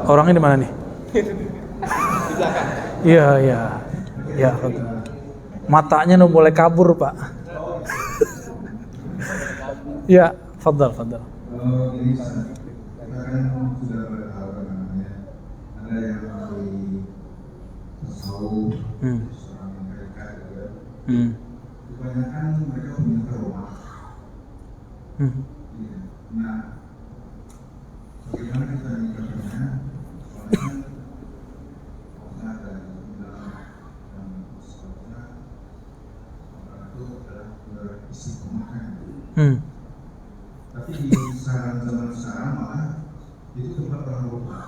Orangnya di mana nih? Di belakang. Iya, iya. Ya, matanya udah mulai kabur, Pak. Ya, fadal. Kalau ini kita kan sudah bertahu namanya ada yang dari tasawuf, seorang mereka juga. Kebanyakan mereka punya karomah. Nah, bagaimana kita menyikapinya? Soalnya ada dalam sebabnya orang itu adalah beristiqomah. Tapi di zaman sekarang malah itu tempat orang lupa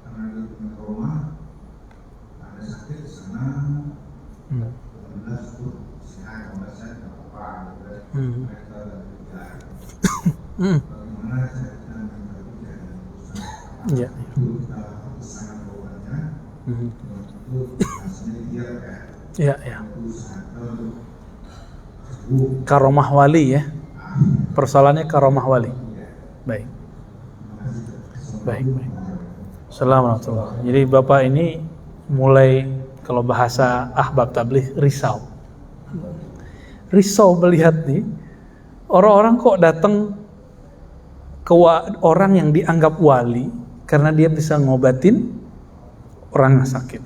karena dia punya trauma, ada sakit di sana, alhamdulillah syukur sehat, alhamdulillah sehat tidak apa-apa, mereka lagi berjalan. Bagaimana saya kita menyikapi keadaan usaha? Itu kita pesan traumanya, itu hasilnya dia kayak usaha untuk sembuh. Karomah wali ya. Persoalannya karomah wali. Baik. Assalamualaikum. Jadi Bapak ini mulai kalau bahasa ahbab tabligh risau melihat nih orang-orang kok datang ke orang yang dianggap wali karena dia bisa ngobatin orang yang sakit.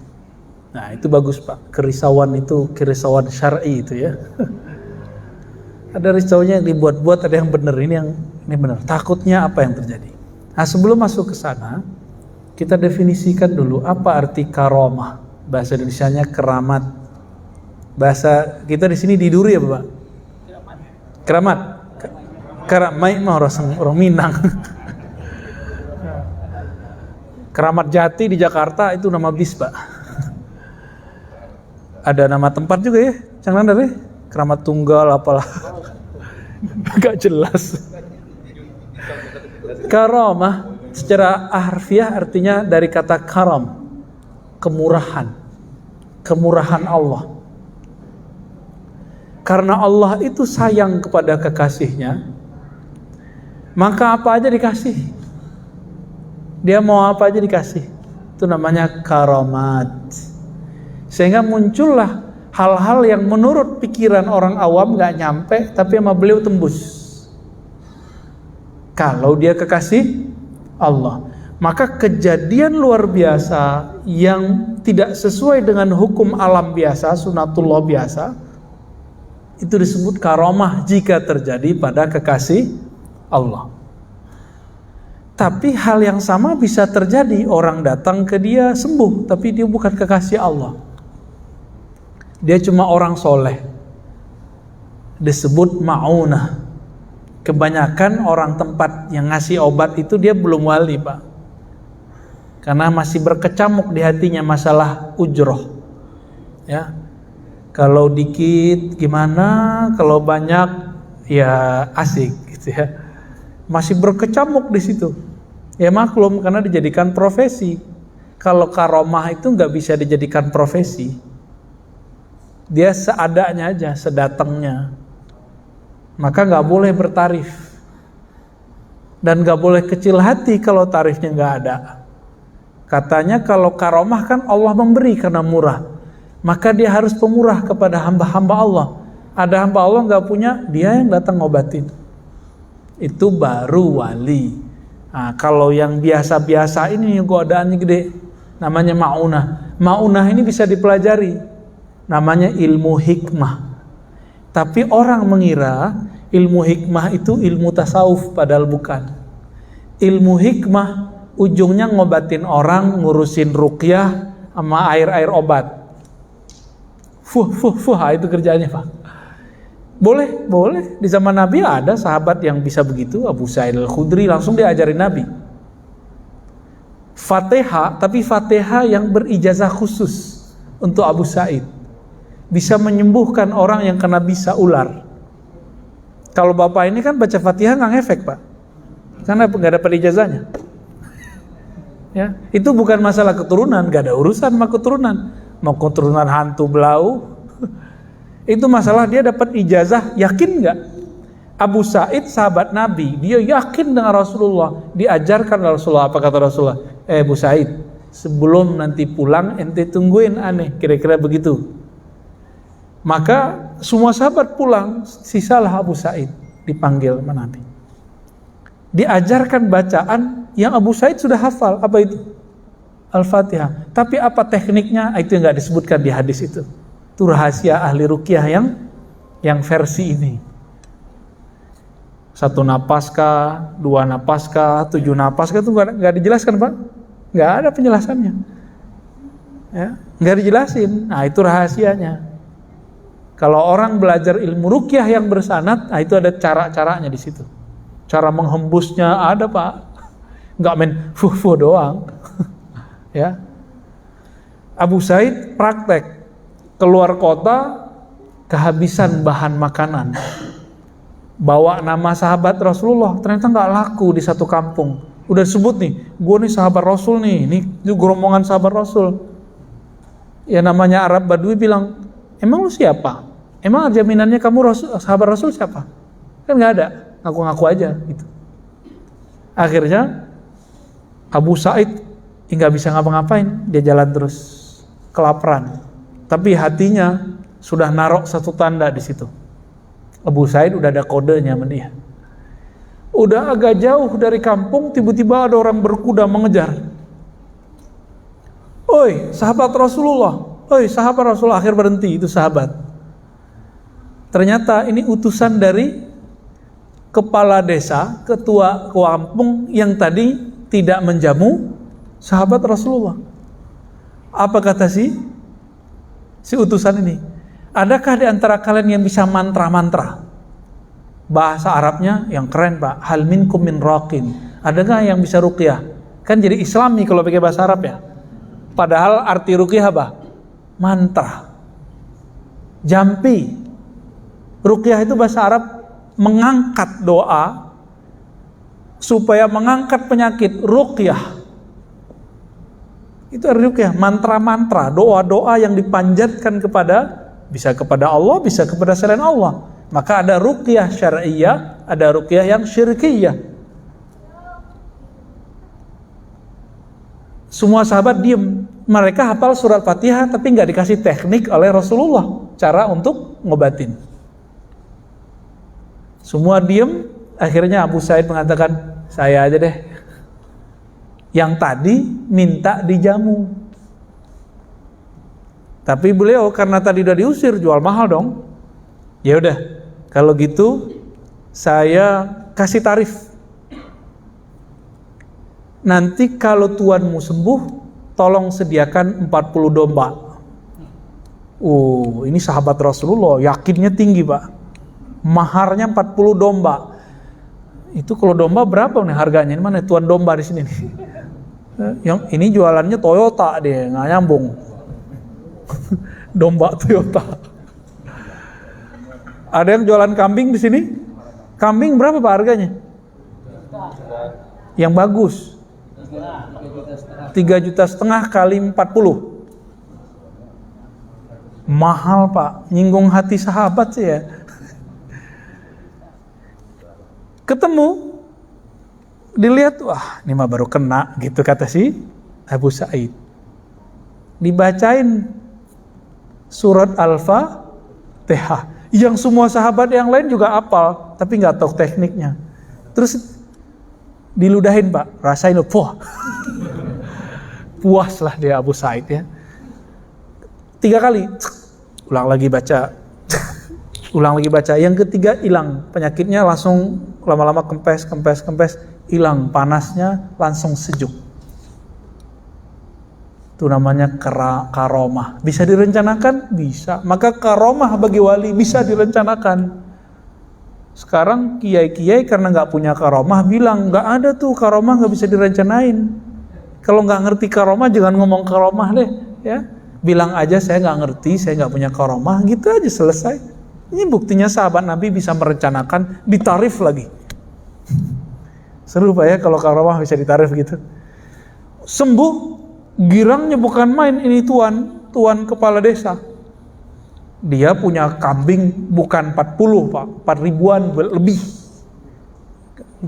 Nah itu bagus Pak. Kerisauan itu kerisauan syar'i itu ya. Ada risaunya yang dibuat-buat, ada yang benar, ini benar. Takutnya apa yang terjadi? Nah, sebelum masuk ke sana, kita definisikan dulu apa arti karomah. Bahasa Indonesianya keramat. Bahasa kita di sini diduri ya, Bapak? Keramat. Keramat mah orang Minang. Keramat Jati di Jakarta itu nama bis, Pak. Ada nama tempat juga ya, jangan dari Keramat Tunggal apalah. Gak jelas. Karamah secara harfiah artinya dari kata karam, kemurahan. Kemurahan Allah. Karena Allah itu sayang kepada kekasihnya, maka apa aja dikasih. Dia mau apa aja dikasih. Itu namanya karamat. Sehingga muncullah hal-hal yang menurut pikiran orang awam gak nyampe, tapi sama beliau tembus. Kalau dia kekasih Allah, maka kejadian luar biasa yang tidak sesuai dengan hukum alam biasa, sunatullah biasa, itu disebut karomah jika terjadi pada kekasih Allah. Tapi hal yang sama bisa terjadi, orang datang ke dia sembuh, tapi dia bukan kekasih Allah. Dia cuma orang soleh, disebut ma'unah. Kebanyakan orang tempat yang ngasih obat itu dia belum wali Pak, karena masih berkecamuk di hatinya masalah ujroh. Ya, kalau dikit gimana, kalau banyak ya asik gitu ya. Masih berkecamuk di situ. Ya maklum karena dijadikan profesi. Kalau karomah itu nggak bisa dijadikan profesi. Dia seadanya aja, sedatangnya. Maka gak boleh bertarif. Dan gak boleh kecil hati kalau tarifnya gak ada. Katanya kalau karomah kan Allah memberi karena murah. Maka dia harus pemurah kepada hamba-hamba Allah. Ada hamba Allah gak punya, dia yang datang ngobatin. Itu baru wali. Nah, kalau yang biasa-biasa ini godaannya gede. Namanya ma'unah. Ma'unah ini bisa dipelajari. Namanya ilmu hikmah. Tapi orang mengira ilmu hikmah itu ilmu tasawuf, padahal bukan. Ilmu hikmah ujungnya ngobatin orang, ngurusin ruqyah sama air-air obat. Itu kerjanya Pak. Boleh. Di zaman Nabi ada sahabat yang bisa begitu. Abu Sa'id Al-Khudri langsung diajarin Nabi. Fatihah, tapi Fatihah yang berijazah khusus untuk Abu Sa'id. Bisa menyembuhkan orang yang kena bisa ular. Kalau bapak ini kan baca Fatihah nggak ngefek Pak, karena nggak dapat ijazahnya. Ya, itu bukan masalah keturunan, nggak ada urusan sama keturunan. Mau keturunan hantu belau, itu masalah dia dapat ijazah, yakin nggak? Abu Sa'id sahabat Nabi, dia yakin dengan Rasulullah, diajarkan Rasulullah. Apa kata Rasulullah? Abu Sa'id, sebelum nanti pulang ente tungguin aneh, kira-kira begitu. Maka semua sahabat pulang, sisalah Abu Sa'id dipanggil sama Nabi. Diajarkan bacaan yang Abu Sa'id sudah hafal. Apa itu? Al-Fatihah. Tapi apa tekniknya? Itu yang nggak disebutkan di hadis itu. Itu rahasia ahli ruqyah yang versi ini. 1 napas kah, 2 napas kah, 7 napas kah, itu nggak dijelaskan, Pak. Nggak ada penjelasannya. Ya, nggak dijelasin. Nah, itu rahasianya. Kalau orang belajar ilmu ruqyah yang bersanad, nah itu ada cara-caranya di situ. Cara menghembusnya ada, Pak. Nggak main fuh doang. Ya. Abu Sa'id praktek keluar kota, kehabisan bahan makanan. Bawa nama sahabat Rasulullah, ternyata nggak laku di satu kampung. Udah disebut nih, gue nih sahabat Rasul nih, ini gerombongan sahabat Rasul. Ya namanya Arab Badui bilang, emang lu siapa? Emang jaminannya kamu sahabat Rasul siapa? Kan nggak ada, ngaku-ngaku aja gitu. Akhirnya Abu Sa'id nggak bisa ngapa-ngapain, dia jalan terus, kelaparan. Tapi hatinya sudah narok satu tanda di situ. Abu Sa'id udah ada kodenya sama dia. Udah agak jauh dari kampung, tiba-tiba ada orang berkuda mengejar. Oi, sahabat Rasulullah. Oi, sahabat Rasulullah. Akhir berhenti, itu sahabat. Ternyata ini utusan dari kepala desa, ketua kampung yang tadi tidak menjamu sahabat Rasulullah. Apa kata si utusan ini? Adakah di antara kalian yang bisa mantra-mantra? Bahasa Arabnya yang keren, Pak. Hal minkum min raqin. Adakah yang bisa ruqyah? Kan jadi Islami kalau pakai bahasa Arab ya. Padahal arti ruqyah apa? Mantra. Jampi. Ruqyah itu bahasa Arab mengangkat doa supaya mengangkat penyakit. Ruqyah. Itu arti ruqyah, mantra-mantra, doa-doa yang dipanjatkan bisa kepada Allah, bisa kepada selain Allah. Maka ada ruqyah syar'iyyah, ada ruqyah yang syirkiyah. Semua sahabat diem, mereka hafal surat Fatihah tapi nggak dikasih teknik oleh Rasulullah cara untuk ngobatin. Semua diem, akhirnya Abu Sa'id mengatakan, saya aja deh. Yang tadi minta dijamu. Tapi beliau karena tadi udah diusir, jual mahal dong. Ya udah, kalau gitu saya kasih tarif. Nanti kalau tuanmu sembuh, tolong sediakan 40 domba. Ini sahabat Rasulullah, yakinnya tinggi, Pak. Maharnya 40 domba. Itu kalau domba berapa nih harganya? Ini mana tuan domba di sini nih? Yang ini jualannya Toyota deh, nggak nyambung. Domba Toyota. Ada yang jualan kambing di sini? Kambing berapa Pak harganya? Yang bagus. 3,5 juta kali 40. Mahal, Pak. Nyinggung hati sahabat sih ya. Ketemu, dilihat, wah ini mah baru kena gitu kata si Abu Sa'id. Dibacain surat Al-Fatihah yang semua sahabat yang lain juga hafal tapi nggak tahu tekniknya. Terus diludahin, Pak, rasain, puas. Puaslah dia Abu Sa'id ya. 3 kali, ulang lagi baca, ulang lagi baca. Yang ketiga hilang penyakitnya, langsung lama-lama kempes, hilang panasnya, langsung sejuk. Itu namanya karomah. Bisa direncanakan? Bisa. Maka karomah bagi wali bisa direncanakan. Sekarang kiai-kiai karena nggak punya karomah bilang nggak ada tuh karomah, nggak bisa direncanain. Kalau nggak ngerti karomah jangan ngomong karomah deh, ya. Bilang aja saya nggak ngerti, saya nggak punya karomah, gitu aja selesai. Ini buktinya sahabat Nabi bisa merencanakan, ditarif lagi. Seru Pak ya kalau karomah bisa ditarif gitu. Sembuh, girangnya bukan main, ini tuan kepala desa. Dia punya kambing bukan 40 Pak, 4.000-an lebih.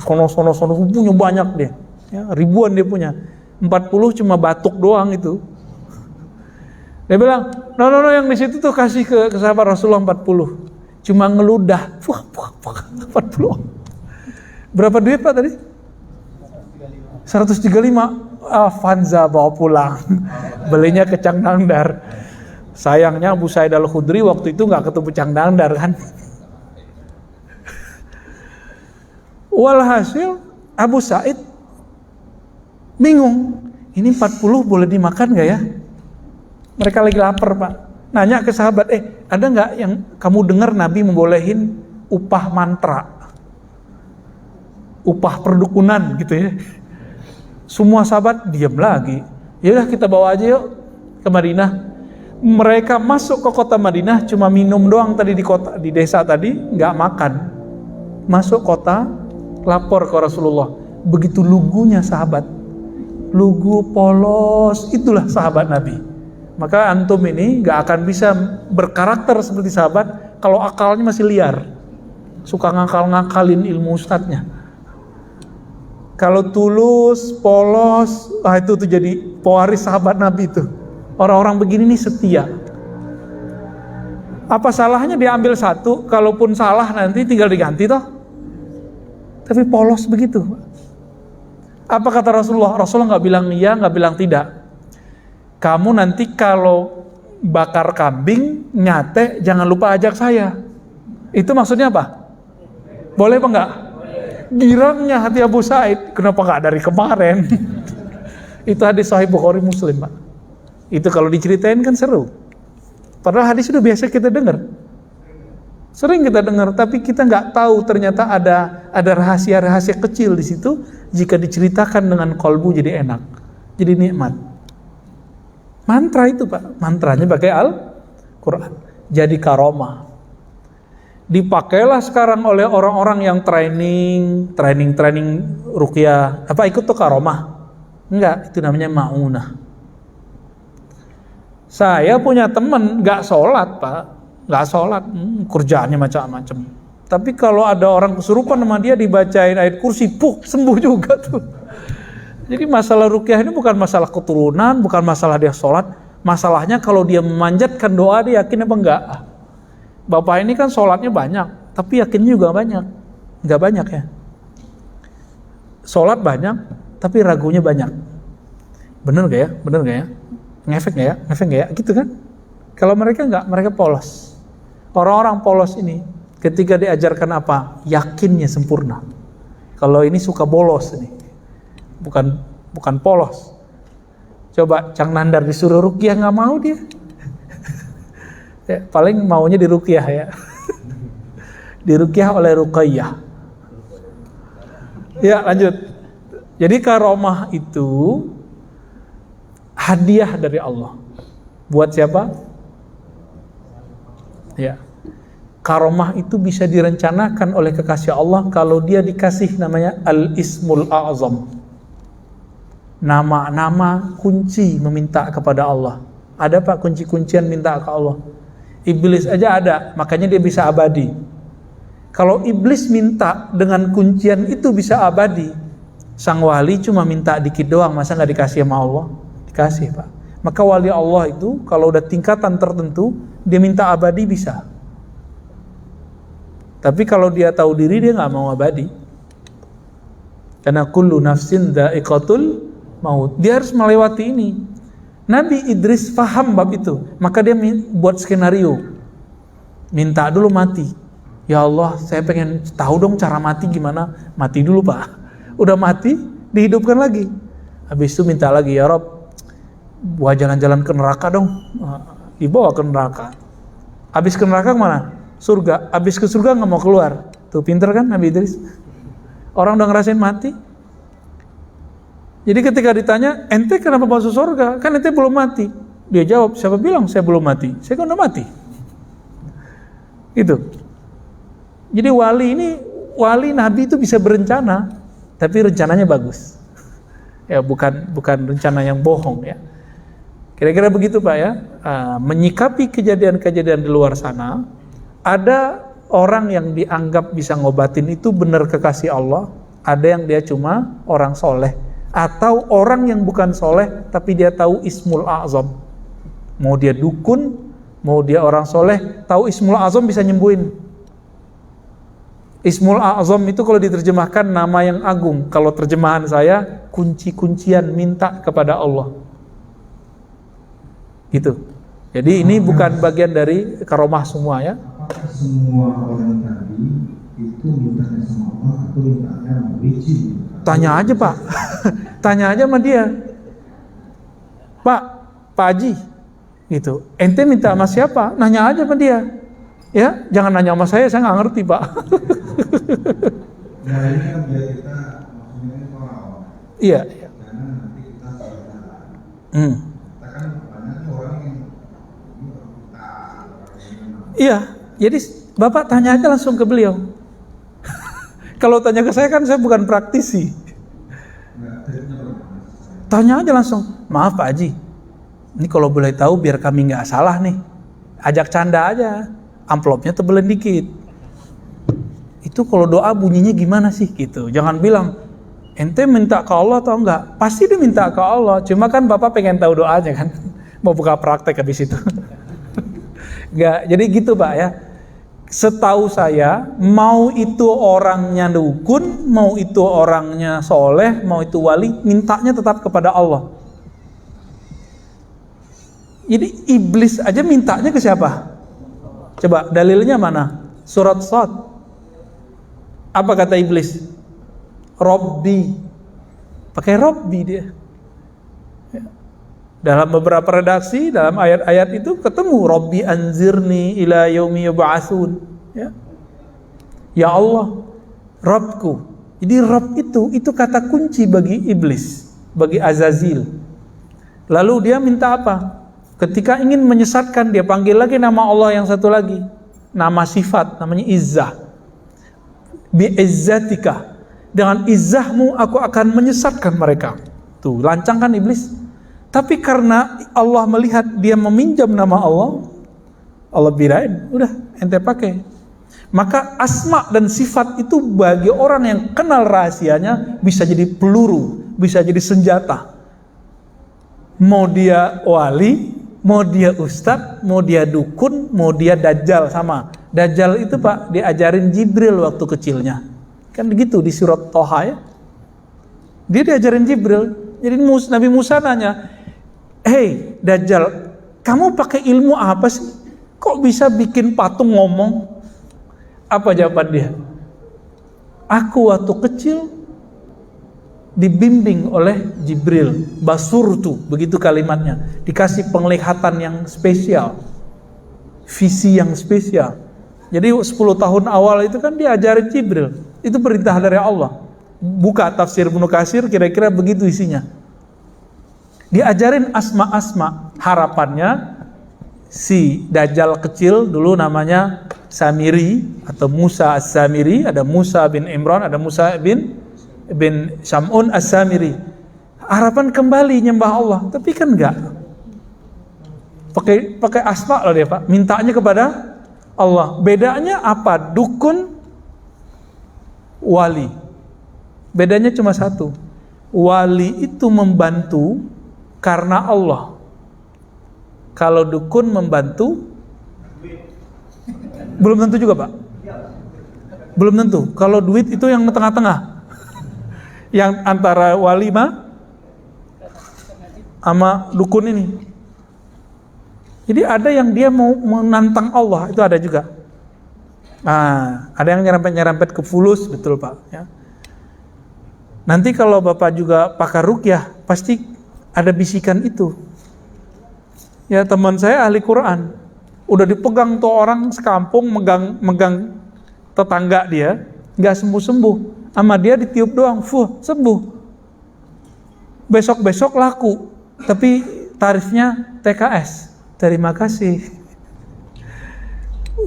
Sono punya banyak dia. Ya, ribuan dia punya. 40 cuma batuk doang itu. Dia bilang, no, yang di situ tuh kasih ke sahabat Rasulullah 40. Cuma ngeludah. 40. Berapa duit Pak tadi? 135. Avanza bawa pulang. Belinya ke Cangdangdar. Sayangnya Abu Sa'id Al-Khudri waktu itu nggak ketemu Cangdangdar kan. Walhasil Abu Sa'id bingung. Ini 40 boleh dimakan nggak ya? Mereka lagi lapar Pak. Nanya ke sahabat, ada nggak yang kamu dengar Nabi membolehin upah mantra, upah perdukunan gitu ya? Semua sahabat diam lagi. Yaudah kita bawa aja yuk ke Madinah. Mereka masuk ke kota Madinah cuma minum doang tadi di desa tadi, nggak makan. Masuk kota, lapor ke Rasulullah. Begitu lugunya sahabat, lugu polos, itulah sahabat Nabi. Maka antum ini gak akan bisa berkarakter seperti sahabat kalau akalnya masih liar, suka ngakal-ngakalin ilmu ustadznya. Kalau tulus, polos, itu tuh jadi pewaris sahabat Nabi tuh. Orang-orang begini nih setia. Apa salahnya diambil satu, kalaupun salah nanti tinggal diganti toh. Tapi polos begitu. Apa kata Rasulullah? Rasulullah nggak bilang iya, nggak bilang tidak. Kamu nanti kalau bakar kambing, nyate, jangan lupa ajak saya. Itu maksudnya apa? Boleh apa enggak? Girangnya hati Abu Sa'id, kenapa enggak dari kemarin? Itu hadis Sahih Bukhari Muslim Pak. Itu kalau diceritain kan seru. Padahal hadis sudah biasa kita dengar. Sering kita dengar, tapi kita nggak tahu ternyata ada rahasia-rahasia kecil di situ. Jika diceritakan dengan kolbu jadi enak, jadi nikmat. Mantra itu Pak, mantranya pakai Al-Quran. Jadi karomah. Dipakailah sekarang oleh orang-orang yang training ruqyah. Apa ikut tuh karomah? Enggak, itu namanya ma'unah. Saya punya teman nggak sholat Pak, nggak sholat, kerjaannya macam-macam. Tapi kalau ada orang kesurupan sama dia dibacain ayat kursi, sembuh juga tuh. Jadi masalah ruqyah ini bukan masalah keturunan, bukan masalah dia sholat. Masalahnya kalau dia memanjatkan doa, dia yakin apa enggak. Bapak ini kan sholatnya banyak, tapi yakinnya juga banyak. Enggak banyak ya. Sholat banyak, tapi ragunya banyak. Bener gak ya? Bener gak ya? Ngefek gak ya? Ngefek gak ya? Gitu kan? Kalau mereka enggak, mereka polos. Orang-orang polos ini, ketika diajarkan apa? Yakinnya sempurna. Kalau ini suka bolos ini. Bukan polos. Coba Cangdangdar disuruh ruqyah nggak mau dia. Ya, paling maunya di ruqyah ya. Di ruqyah oleh Ruqayyah. Ya lanjut. Jadi karomah itu hadiah dari Allah. Buat siapa? Ya. Karomah itu bisa direncanakan oleh kekasih Allah kalau dia dikasih namanya Al-Ismul A'zam. Nama-nama kunci meminta kepada Allah. Ada Pak kunci-kuncian minta ke Allah. Iblis aja ada, makanya dia bisa abadi. Kalau iblis minta dengan kuncian itu bisa abadi, sang wali cuma minta dikit doang, masa nggak dikasih sama Allah? Dikasih Pak. Maka wali Allah itu kalau udah tingkatan tertentu, dia minta abadi bisa. Tapi kalau dia tahu diri, dia nggak mau abadi. Karena kullu nafsin dha'iqatul maut. Dia harus melewati ini. Nabi Idris paham bab itu, maka dia buat skenario. Minta dulu mati. Ya Allah, saya pengen tahu dong cara mati gimana. Mati dulu Pak. Udah mati, dihidupkan lagi. Habis itu minta lagi, ya Rob, buat jalan-jalan ke neraka dong. Dibawa ke neraka. Habis ke neraka kemana? Surga. Habis ke surga nggak mau keluar. Tuh pinter kan Nabi Idris. Orang udah ngerasain mati. Jadi ketika ditanya, ente kenapa masuk surga? Kan ente belum mati. Dia jawab, siapa bilang saya belum mati? Saya kan udah mati. Gitu. Jadi wali Nabi itu bisa berencana, tapi rencananya bagus. Ya bukan rencana yang bohong ya. Kira-kira begitu Pak ya. menyikapi kejadian-kejadian di luar sana, ada orang yang dianggap bisa ngobatin itu benar kekasih Allah, ada yang dia cuma orang soleh, atau orang yang bukan soleh tapi dia tahu Ismul A'zam. Mau dia dukun, mau dia orang soleh, tahu Ismul A'zam bisa nyembuhin. Ismul A'zam itu kalau diterjemahkan nama yang agung. Kalau terjemahan saya, kunci-kuncian minta kepada Allah. Gitu. Jadi ini bukan bagian dari karomah semua ya. Apakah semua orang tadi itu mintanya sama Allah atau mintanya sama izin? Tanya aja Pak. Tanya aja sama dia. Pak Haji gitu. Ente minta sama siapa? Nanya aja sama dia. Ya, jangan nanya sama saya nggak ngerti Pak. Nah ini kan biar kita maksudnya ini soal. Iya. Karena nanti kita salah jalan. Kita kan banyak orang yang ini kita Iya. Jadi Bapak tanya aja langsung ke beliau. Kalau tanya ke saya kan saya bukan praktisi. Tanya aja langsung. Maaf Pak Haji, ini kalau boleh tahu biar kami nggak salah nih, ajak canda aja, amplopnya tebelin dikit. Itu kalau doa bunyinya gimana sih gitu. Jangan bilang ente minta ke Allah atau enggak. Pasti dia minta ke Allah. Cuma kan Bapak pengen tahu doanya kan. Mau buka praktek habis itu. Enggak. Jadi gitu Pak ya. Setahu saya, mau itu orangnya dukun, mau itu orangnya soleh, mau itu wali, mintanya tetap kepada Allah. Jadi iblis aja mintanya ke siapa? Coba dalilnya mana? Surat Shad. Apa kata iblis? Robbi. Pakai Robbi dia. Dalam beberapa redaksi, dalam ayat-ayat itu ketemu Rabbi anzirni ila yaumi yub'atsun. Ya Allah, Rabbku. Jadi Rabb itu kata kunci bagi iblis, bagi Azazil. Lalu dia minta apa? Ketika ingin menyesatkan, dia panggil lagi nama Allah yang satu lagi, nama sifat, namanya Izzah. Bi'izzatika, dengan izzahmu aku akan menyesatkan mereka. Tuh, lancang kan iblis? Tapi karena Allah melihat dia meminjam nama Allah, Allah birain, udah ente pakai. Maka asma dan sifat itu bagi orang yang kenal rahasianya bisa jadi peluru, bisa jadi senjata. Mau dia wali, mau dia ustadz, mau dia dukun, mau dia dajjal, sama. Dajjal itu Pak diajarin Jibril waktu kecilnya. Kan begitu di surat Toha ya. Dia diajarin Jibril. Jadi Nabi Musa nanya, "Hei Dajjal, kamu pakai ilmu apa sih? Kok bisa bikin patung ngomong?" Apa jawaban dia? "Aku waktu kecil dibimbing oleh Jibril, basurtu," begitu kalimatnya. Dikasih penglihatan yang spesial, visi yang spesial. Jadi 10 tahun awal itu kan diajarin Jibril. Itu perintah dari Allah. Buka tafsir Ibnu Katsir, kira-kira begitu isinya. Diajarin asma-asma. Harapannya si Dajjal kecil dulu namanya Samiri atau Musa As-Samiri, ada Musa bin Imran, ada Musa bin Sam'un As-Samiri. Harapan kembali nyembah Allah, tapi kan enggak. Pakai asma loh dia Pak, mintanya kepada Allah. Bedanya apa? Dukun, wali. Bedanya cuma satu. Wali itu membantu karena Allah. Kalau dukun membantu, belum tentu juga Pak. Belum tentu. Kalau duit itu yang tengah-tengah. Yang antara wali sama dukun ini. Jadi ada yang dia mau menantang Allah, itu ada juga. Nah, ada yang nyerempet-nyerempet ke fulus, betul Pak. Ya. Nanti kalau Bapak juga pakar ruqyah, pasti ada bisikan itu. Ya, teman saya ahli Quran, udah dipegang tuh orang sekampung, megang tetangga dia, nggak sembuh-sembuh. Sama dia ditiup doang, sembuh. Besok-besok laku, tapi tarifnya TKS. Terima kasih.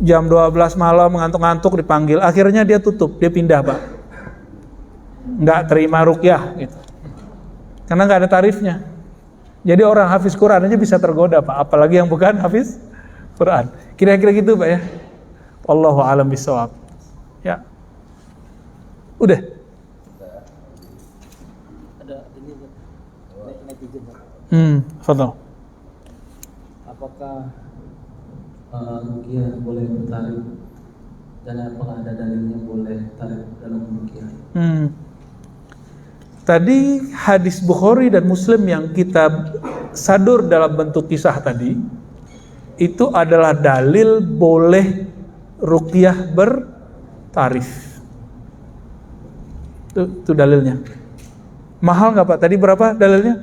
Jam 12 malam ngantuk-ngantuk dipanggil, akhirnya dia tutup, dia pindah Pak. Nggak terima ruqyah gitu. Karena nggak ada tarifnya. Jadi orang hafiz Quran aja bisa tergoda Pak, apalagi yang bukan hafiz Quran. Kira-kira gitu Pak ya. Wallahu a'lam bishawab. Ya. Udah. Ada ini netizen. Fadhal. Apakah ruqyah boleh bertarik dan apakah ada dalilnya boleh tarik dalam ruqyah? Tadi hadis Bukhari dan Muslim yang kita sadur dalam bentuk kisah tadi itu adalah dalil boleh ruqyah bertarif. Itu dalilnya. Mahal nggak Pak? Tadi berapa dalilnya?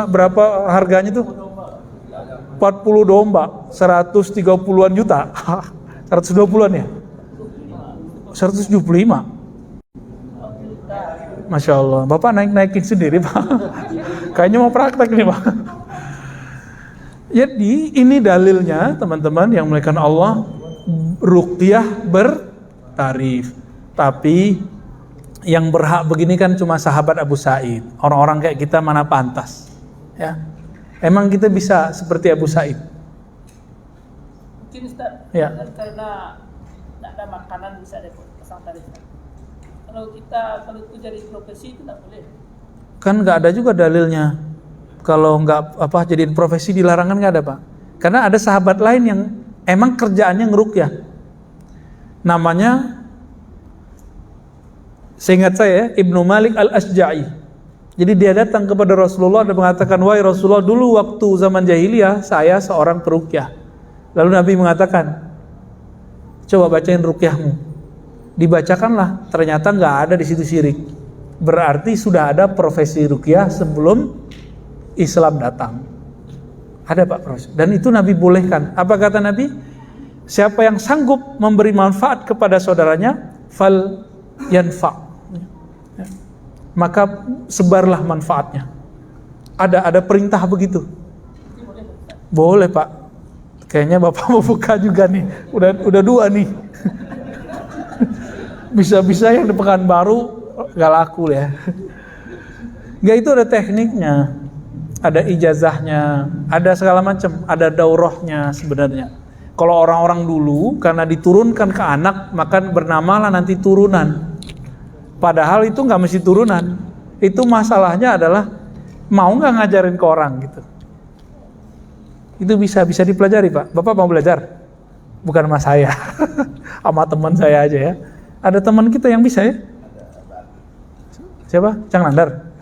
Berapa harganya tuh? 40 domba, 130-an juta. 120-an ya? 175. Masya Allah, Bapak naikin sendiri Pak. Kayaknya mau praktek nih Pak. Jadi ini dalilnya teman-teman yang muliakan Allah, ruqyah bertarif. Tapi yang berhak begini kan cuma sahabat Abu Sa'id. Orang-orang kayak kita mana pantas, ya? Emang kita bisa seperti Abu Sa'id? Mungkin Ustaz, Ya. karena tidak ada makanan bisa pasang tarif. Kalau itu jadi profesi itu tidak boleh. Kan nggak ada juga dalilnya. Kalau nggak jadiin profesi dilarang kan nggak ada Pak. Karena ada sahabat lain yang emang kerjaannya ngeruqyah. Namanya, seingat saya, Ibnu Malik al-Asja'i. Jadi dia datang kepada Rasulullah dan mengatakan, wahai Rasulullah, dulu waktu zaman jahiliyah saya seorang peruqyah. Lalu Nabi mengatakan, coba bacain ruqyahmu. Dibacakanlah, ternyata nggak ada di situ syirik. Berarti sudah ada profesi ruqyah sebelum Islam datang. Ada Pak profesi. Dan itu Nabi bolehkan. Apa kata Nabi? Siapa yang sanggup memberi manfaat kepada saudaranya, fal yanfa. Maka sebarlah manfaatnya. Ada perintah begitu. Boleh Pak. Kayaknya Bapak mau buka juga nih. Udah 2 nih. Bisa-bisa yang di Pekanbaru gak laku ya. Gak, itu ada tekniknya, ada ijazahnya, ada segala macam, ada daurahnya sebenarnya. Kalau orang-orang dulu karena diturunkan ke anak, maka bernamalah nanti turunan. Padahal itu nggak mesti turunan. Itu masalahnya adalah mau nggak ngajarin ke orang gitu. Itu bisa dipelajari Pak. Bapak mau belajar? Bukan sama saya, sama teman saya aja ya. Ada teman kita yang bisa ya? Siapa? Cang Nandar.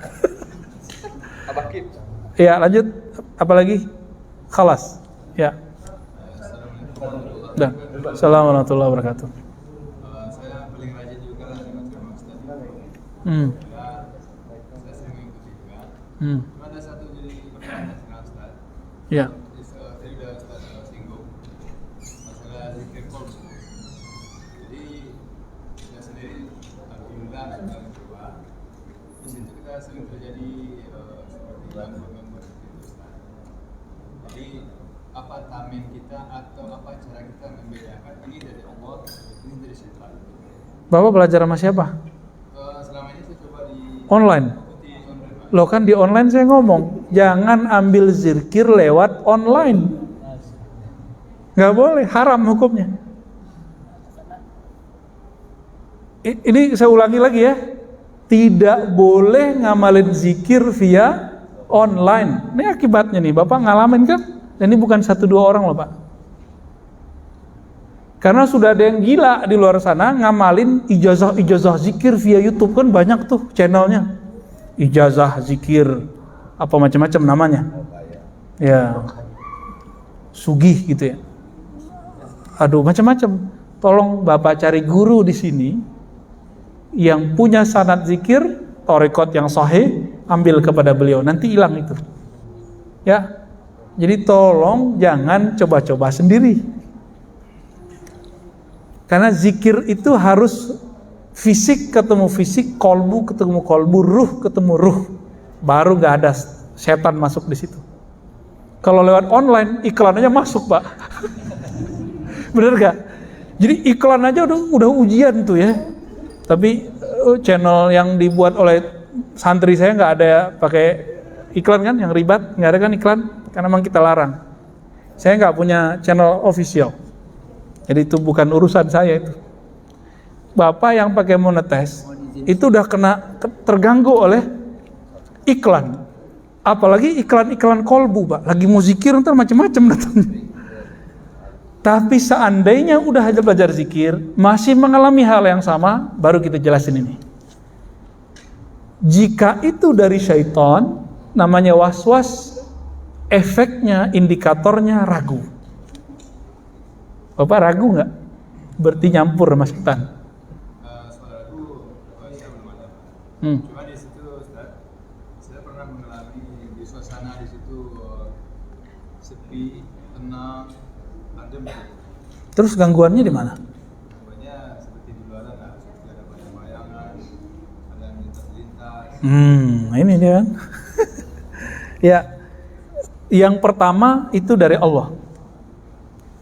Abakib. Ya lanjut. Apalagi? Khalas. Ya. Dan Assalamualaikum warahmatullahi wabarakatuh. Saya paling rajin juga lah dengan firman Ustaz. Hmm. Saya sering mengikuti juga. Cuma ada satu jadi pertanyaan dengan Ustaz. Ya. Tadi udah Ustaz singgung masalah zikir qalb. Jadi saya sendiri alhamdulillah sudah mencoba. Di situ kita sering terjadi seperti gangguan-gangguan seperti itu Ustaz. Jadi apa tamin kita atau apa cara kita membedakan ini dari Allah, ini dari syaitan? Bapak belajar sama siapa? Selama ini saya coba di Online. ikuti online. Loh kan di online saya ngomong, jangan ambil zikir lewat online. Nggak boleh, haram hukumnya. Ini saya ulangi lagi ya. Tidak boleh ngamalin zikir via online. Ini akibatnya nih, Bapak ngalamin kan? Dan ini bukan 1-2 orang loh Pak. Karena sudah ada yang gila di luar sana ngamalin ijazah zikir via YouTube, kan banyak tuh channelnya. Ijazah zikir apa macam-macam namanya. Ya. Sugih gitu ya. Aduh macam-macam. Tolong Bapak cari guru di sini yang punya sanad zikir, thariqat yang sahih, ambil kepada beliau, nanti hilang itu. Ya. Jadi tolong jangan coba-coba sendiri. Karena zikir itu harus fisik ketemu fisik, kolbu ketemu kolbu, ruh ketemu ruh. Baru gak ada setan masuk di situ. Kalau lewat online, iklan aja masuk Pak. Bener gak? Jadi iklan aja udah ujian tuh ya. Tapi channel yang dibuat oleh santri saya nggak ada pakai iklan kan, yang ribat, nggak ada kan iklan, karena memang kita larang. Saya nggak punya channel official, jadi itu bukan urusan saya itu. Bapak yang pakai monetes itu udah terganggu oleh iklan, apalagi iklan kolbu, Pak. Lagi mau zikir ntar macam-macam datangnya. Tapi seandainya udah belajar zikir, masih mengalami hal yang sama, baru kita jelasin ini. Jika itu dari syaitan, namanya waswas, efeknya, indikatornya ragu. Bapak ragu nggak? Berarti nyampur sama setan. Saudaraku, saya belum ada. Cuma di situ, Ustaz, saya pernah mengalami di suasana di situ sepi, tenang, adem. Terus gangguannya di mana? Gangguannya seperti di luar lah, seperti ada banyak bayangan, ada yang lintas-lintas. Ini dia kan. Ya, yang pertama itu dari Allah.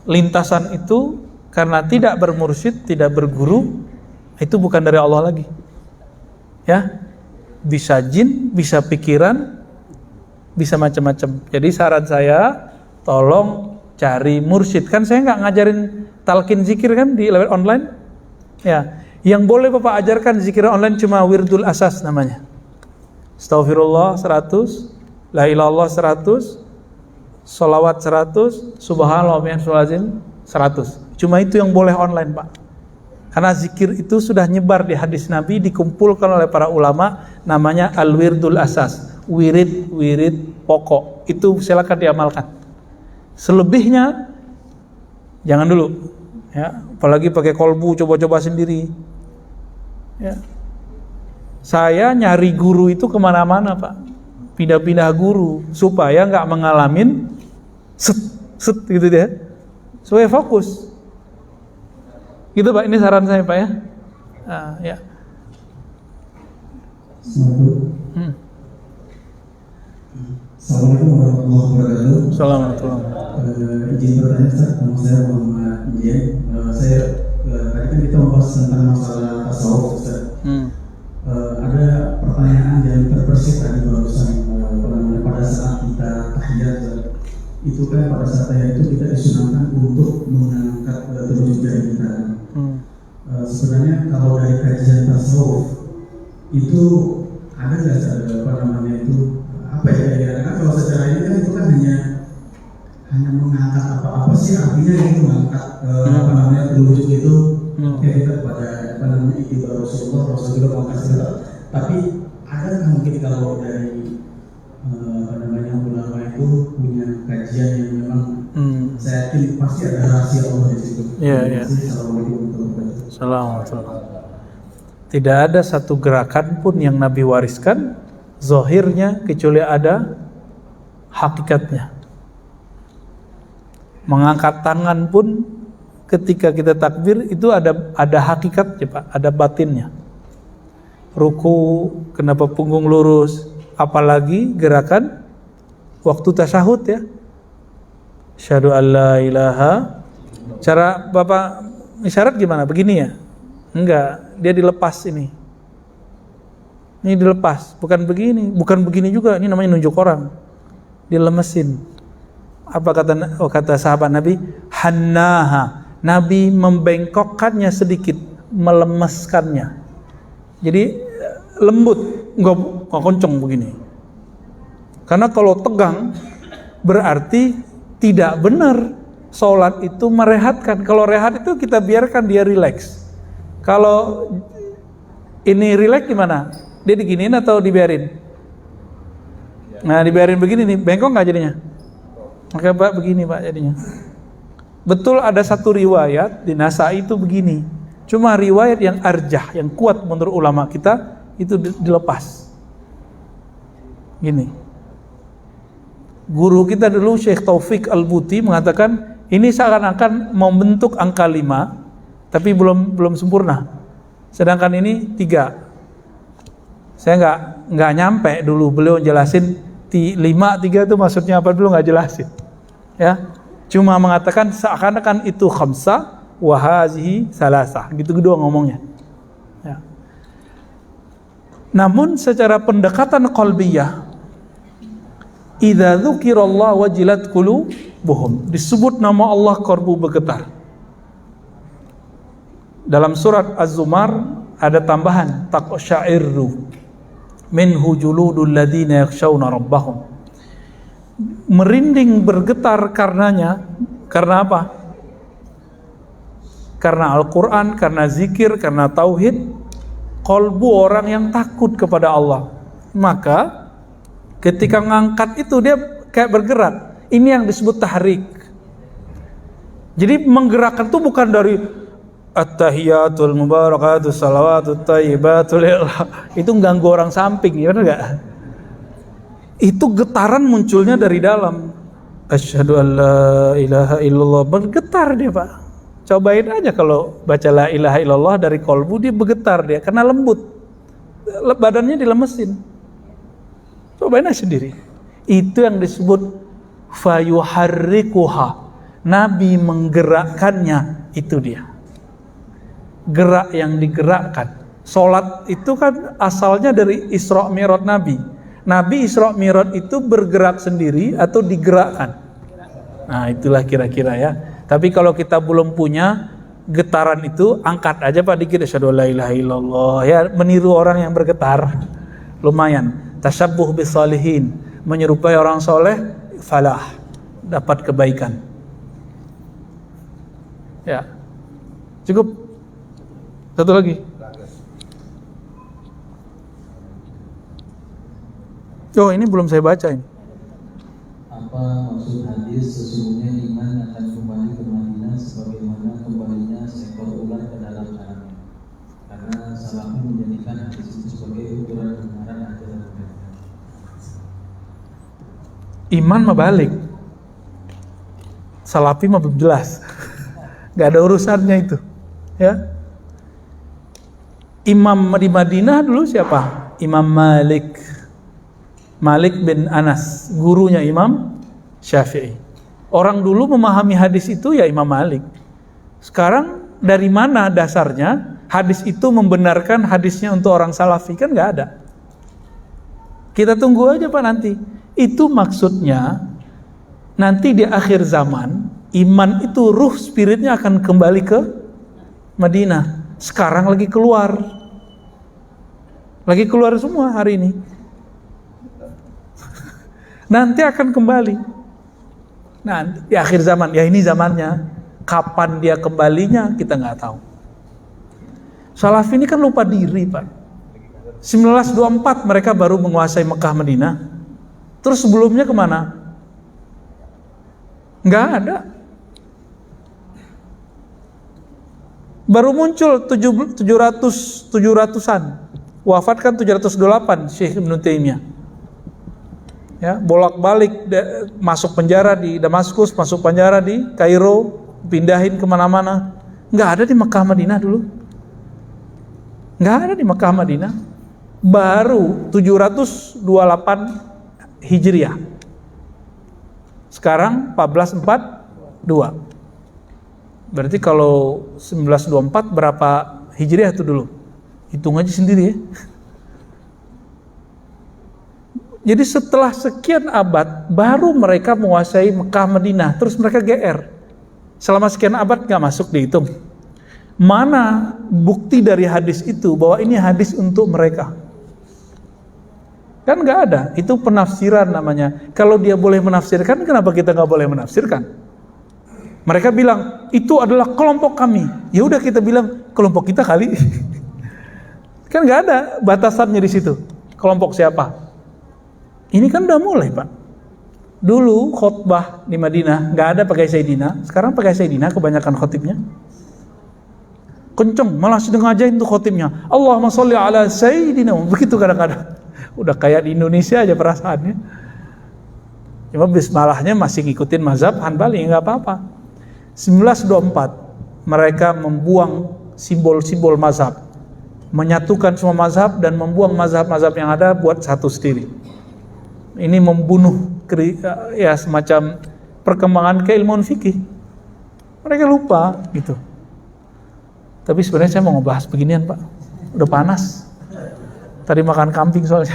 Lintasan itu karena tidak bermursyid, tidak berguru, itu bukan dari Allah lagi. Ya, bisa jin, bisa pikiran, bisa macam-macam. Jadi saran saya, tolong cari mursyid. Kan saya nggak ngajarin talqin zikir kan di lewat online. Ya, yang boleh Bapak ajarkan zikir online cuma wirdul asas namanya. Astaghfirullah 100, la ilaha illallah 100, sholawat 100, subhanallah wa bihamdihi 100. Cuma itu yang boleh online, Pak. Karena zikir itu sudah nyebar di hadis Nabi, dikumpulkan oleh para ulama, namanya al-wirdul asas, wirid pokok. Itu silakan diamalkan. Selebihnya jangan dulu, ya. Apalagi pakai kolbu, coba-coba sendiri. Ya. Saya nyari guru itu kemana-mana, Pak. Pindah-pindah guru supaya nggak mengalamin set gitu deh, supaya fokus. Gitu Pak, ini saran saya Pak ya. Ya. Assalamualaikum warahmatullahi wabarakatuh. Assalamualaikum. Izin bertanya Ustaz, nama saya Muhammad Ije. Saya tadi kan kita membahas tentang masalah tasawuf Ustaz. Ada pertanyaan yang terbersit tadi barusan, pada saat kita tahiyat itu kan pada saat tahiyat itu kita disunahkan untuk mengangkat telunjuk jari kita. Sebenarnya kalau dari kajian tasawuf itu ada nggak apa ya kan kalau secara ini kan itu kan hanya mengangkat apa sih artinya itu mengangkat telunjuk itu kayak kita pada ibadah Rasulullah mengangkat. Tapi ada mungkin kalau dari ulama itu punya kajian yang memang saya yakin pasti ada rahasia Allah di situ. Iya. Assalamualaikum. Tidak ada satu gerakan pun yang Nabi wariskan zahirnya kecuali ada hakikatnya. Mengangkat tangan pun ketika kita takbir itu ada hakikatnya Pak, ada batinnya. Ruku, kenapa punggung lurus, apalagi gerakan waktu tasyahud ya. Asyhadu an la ilaha. Cara Bapak isyarat gimana? Begini ya? Enggak, dia dilepas ini. Ini dilepas, bukan begini juga. Ini namanya nunjuk orang. Dilemesin. Apa kata sahabat Nabi? Hannaha. Nabi membengkokkannya sedikit, melemeskannya. Jadi lembut, enggak kenceng begini. Karena kalau tegang berarti tidak benar. Sholat itu merehatkan. Kalau rehat itu kita biarkan dia rileks. Kalau ini rileks gimana? Dia diginiin atau dibiarin? Nah dibiarin begini nih, bengkok nggak jadinya? Maka Pak begini Pak jadinya. Betul ada satu riwayat di Nasai itu begini. Cuma riwayat yang arjah, yang kuat menurut ulama kita itu dilepas. Gini. Guru kita dulu Syekh Taufik Al-Buti mengatakan ini seakan-akan membentuk angka 5 tapi belum sempurna. Sedangkan ini 3. Saya nggak nyampe dulu beliau jelasin 5 3 itu maksudnya apa dulu nggak jelasin. Ya. Cuma mengatakan seakan-akan itu khamsah wa hazihi salasah. Gitu doang ngomongnya. Ya. Namun secara pendekatan qalbiyah idza dzukirallah wajilat qulubuhum. Disebut nama Allah qalbu bergetar. Dalam surat Az-Zumar ada tambahan taqsya'irru minhu juludul ladzina yakhshawna rabbahum. Merinding bergetar karenanya. Karena apa? Karena Al-Quran, karena zikir, karena tauhid. Qalbu orang yang takut kepada Allah. Maka ketika ngangkat itu dia kayak bergerak. Ini yang disebut tahrik. Jadi menggerakkan itu bukan dari at-tahiyatul mubarakatus salawatut thayyibatul itu ganggu orang samping, ya benar enggak? Itu getaran munculnya dari dalam. Asyhadu an la ilaha illallah, bergetar dia, Pak. Cobain aja kalau baca la ilaha illallah dari kolbu, dia bergetar dia karena lembut. Badannya dilemesin. Cobain aja sendiri. Itu yang disebut fayuharrikuha. Nabi menggerakkannya, itu dia. Gerak yang digerakkan. Salat itu kan asalnya dari Isra Mi'raj Nabi. Nabi Isra Mi'raj itu bergerak sendiri atau digerakkan. Nah, itulah kira-kira ya. Tapi kalau kita belum punya getaran itu, angkat aja Pak dikit, asyhadu la ilaha illallah. Ya, meniru orang yang bergetar. Lumayan. Tasyabbuh bis salihin, menyerupai orang soleh, falah, dapat kebaikan. Ya. Cukup. Satu lagi. Oh, ini belum saya baca ini. Apa maksud hadis sesungguhnya iman akan kembali ke Madinah sebagaimana kembalinya seekor ular ke dalam sarangnya? Karena Salafi menjadikan hadis itu sebagai ukuran kebenaran ajaran mereka. Iman mabalik. Salafi mah belum jelas. Gak ada urusannya itu. Ya. Imam di Madinah dulu siapa? Imam Malik. Malik bin Anas, gurunya Imam Syafi'i. Orang dulu memahami hadis itu ya Imam Malik. Sekarang dari mana dasarnya hadis itu membenarkan hadisnya untuk orang Salafi? Kan gak ada. Kita tunggu aja Pak nanti. Itu maksudnya nanti di akhir zaman iman itu ruh spiritnya akan kembali ke Madinah. Sekarang lagi keluar semua hari ini. Nanti akan kembali. Nanti di akhir zaman, ya ini zamannya. Kapan dia kembalinya kita nggak tahu. Salafi ini kan lupa diri Pak. 1924 mereka baru menguasai Mekah Madinah. Terus sebelumnya kemana? Nggak ada. Baru muncul 700-an. Wafat kan 708 Syekh Ibnu Taimiyah. Ya, bolak-balik masuk penjara di Damaskus, masuk penjara di Kairo, pindahin kemana-mana. Nggak ada di Mekah Madinah dulu. Nggak ada di Mekah Madinah. Baru 728 Hijriah. Sekarang 1442. Berarti kalau 1924 berapa Hijriah itu dulu? Hitung aja sendiri ya. Jadi setelah sekian abad baru mereka menguasai Mekah Madinah. Terus mereka GR. Selama sekian abad gak masuk dihitung. Mana bukti dari hadis itu bahwa ini hadis untuk mereka? Kan gak ada. Itu penafsiran namanya. Kalau dia boleh menafsirkan, kenapa kita gak boleh menafsirkan? Mereka bilang itu adalah kelompok kami. Ya udah kita bilang kelompok kita kali. Kan nggak ada batasannya di situ. Kelompok siapa? Ini kan udah mulai Pak. Dulu khutbah di Madinah nggak ada pakai Sayyidina. Sekarang pakai Sayyidina kebanyakan khotibnya. Kenceng, malah sedang ngajain tuh khotibnya. Allahumma sholli ala Sayyidina. Begitu kadang-kadang. Udah kayak di Indonesia aja perasaannya. Cuma bismillahnya masih ngikutin mazhab Hanbali, nggak apa-apa. 1924 mereka membuang simbol-simbol mazhab, menyatukan semua mazhab dan membuang mazhab-mazhab yang ada buat satu sendiri. Ini membunuh ya semacam perkembangan keilmuan fikih. Mereka lupa gitu. Tapi sebenarnya saya mau ngebahas beginian Pak. Udah panas. Tadi makan kambing soalnya.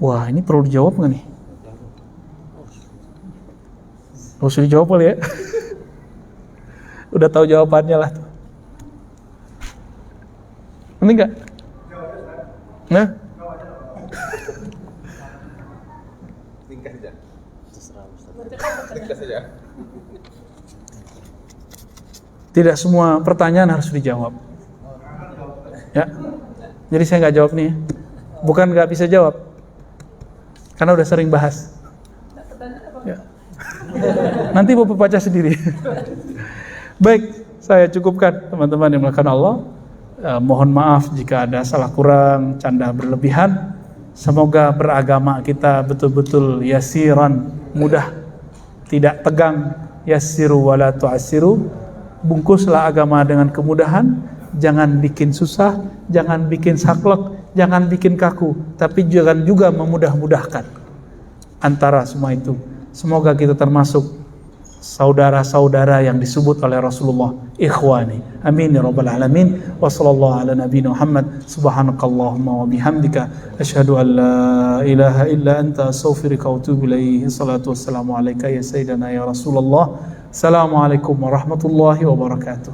Wah, ini perlu dijawab nggak nih? Harus dijawab kali ya. Udah tahu jawabannya lah tuh. Ini enggak? Nah? Ringkas saja. Ringkas saja. Tidak semua pertanyaan harus dijawab. Ya. Jadi saya nggak jawab nih. Bukan nggak bisa jawab. Karena udah sering bahas. Ya. Nanti Bapak baca sendiri. Baik, saya cukupkan teman-teman yang melakukan Allah. Mohon maaf jika ada salah kurang, canda berlebihan. Semoga beragama kita betul-betul yasiran, mudah, tidak tegang. Yassiru wala tu'assiru. Bungkuslah agama dengan kemudahan, jangan bikin susah, jangan bikin saklek, jangan bikin kaku, tapi jangan juga memudah-mudahkan. Antara semua itu, semoga kita termasuk saudara-saudara yang disebut oleh Rasulullah ikhwani. Amin ya rabbal alamin. Wa sallallahu ala nabiyina Muhammad. Subhanakallahumma wa bihamdika asyhadu an la ilaha illa anta astaghfiruka wa atubu ilaik. Salatu wassalamu alayka ya sayyidina ya Rasulullah. Assalamualaikum warahmatullahi wabarakatuh.